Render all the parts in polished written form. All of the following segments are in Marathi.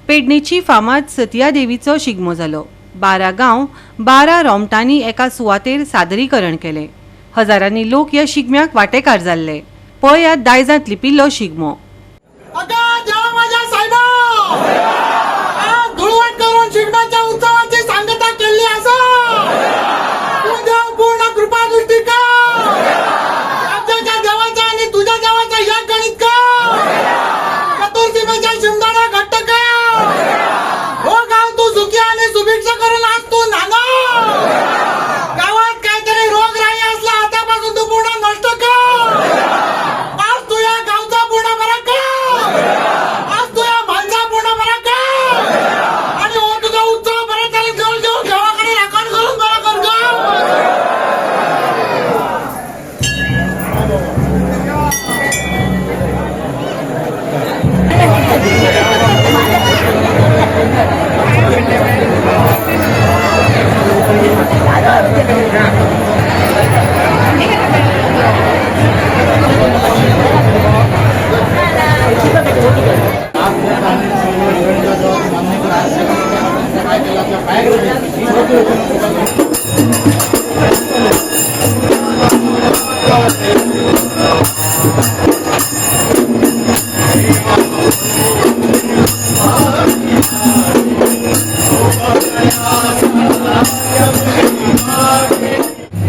पेडणेची फामाद सतिया देवीचो शिगमो जालो। 12 गांव 12 रोमटांनी एका सुवातेर सादरीकरण केले। हजारांनी लोक ह्या शिगम्याक वांटेकार जाल्ले। पळयात दायजांत लिपिल्लो शिगमो। शिगम्याच्या उत्सवाची सांगता केली आसा। पूर्ण कृपा दृष्टी का राज्याच्या देवाचा आणि तुझ्या देवाचा या गणित का चतुर्सीमेच्या शिमदाना घट्ट का हो गाव तू सुखी आणि सुभिक्ष करून आज तू नाना गावात काहीतरी रोगराई असला आतापासून तू पूर्ण नष्ट का आज तू या गावचा पूर्ण बरा का आज तू या माणसा पूर्ण बरा का आणि हो तुझा उत्सव बरा चालेल जवळ जवळ देवाकडे राखण करून बरा कर गा।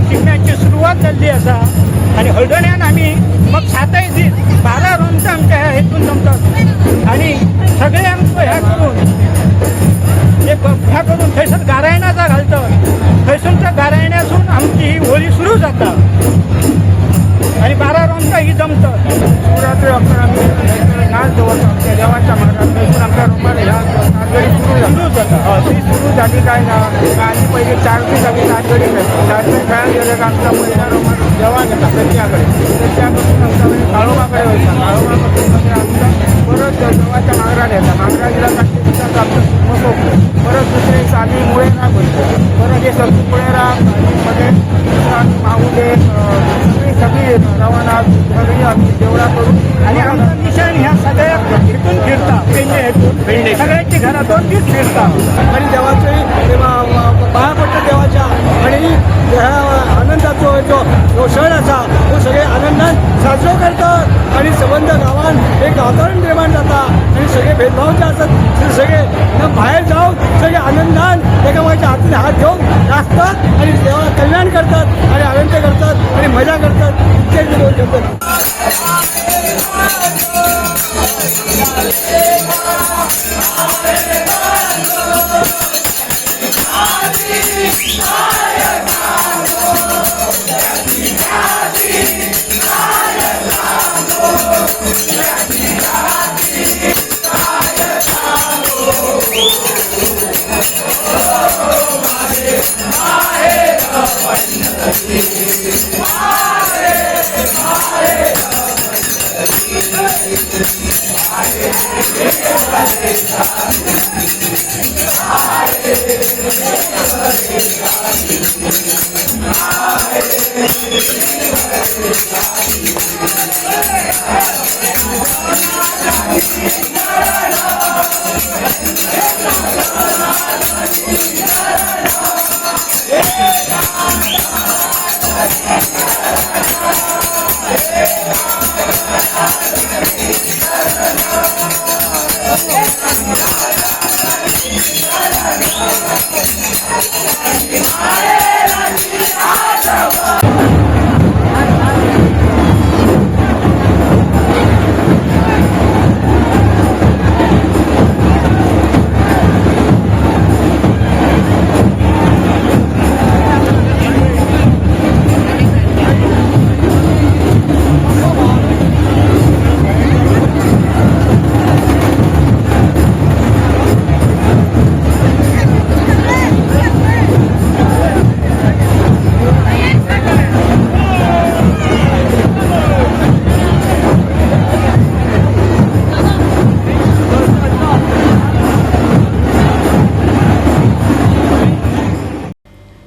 शिगम्याची सुरुवात झाली असा आणि हळदण्यान आम्ही मग 7 दीस 12 रोमटां आमच्या हेतून जमतात आणि सगळ्यांक ह्या करून एक ह्या करून थंयसर गारायणाचा घालतात। थंयसरच्या गारायण्यासून आमची ही होळी सुरू जाता आणि 12 रोमटां ही जमतात। शिवरात्री अखेर आम्ही नाच दवरता आमच्या देवाच्या मार्गात थंयसून आमच्या रोमार ह्या नाचगडी सुरू जाता। ती सुरू झाली काय ना आधी पहिले 4 दीस आम्ही नाचगडी खेळतो। नाचगडी खेळायला गेले का आमचा पहिला रोमार देवा घेता त्याच्याकडून आमचा काळोबाकडे व्हायचा। काळोबापासून आमचा परत देवाच्या मांगरात येतात। मांगरात गेला का आमचं सोपलं। परत दुसरे दिवस आम्ही मुळेरा बोलतो। परत हे सगळी मुळेरा मध्ये माहुले सगळी रवाना सगळी आम्ही देवळा करून आणि आमचा मिशन ह्या सगळ्या इथून फिरता पेंडे सगळ्यांची घरा 2 दिवस फिरता आणि देवाचे पाया पडटा देवाच्या आणि ह्या आनंदाचो जो क्षण असा तो सगळे आनंदान साजरो करतात आणि संबंध गावात एक वातावरण निर्माण जाता आणि सगळे भेदभाव जे असतात ते सगळे बाहेर जाऊन सगळे आनंदान एकामेकाच्या हाताने हात घेऊन नाचतात आणि देवाला कल्याण करतात आणि आनंद करतात आणि मजा करतात इतके लोक करतात।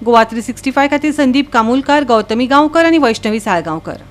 गोवा 365 खातीर संदीप कामुलकार, गौतमी गांवकर आणि वैष्णवी साळगांवकर।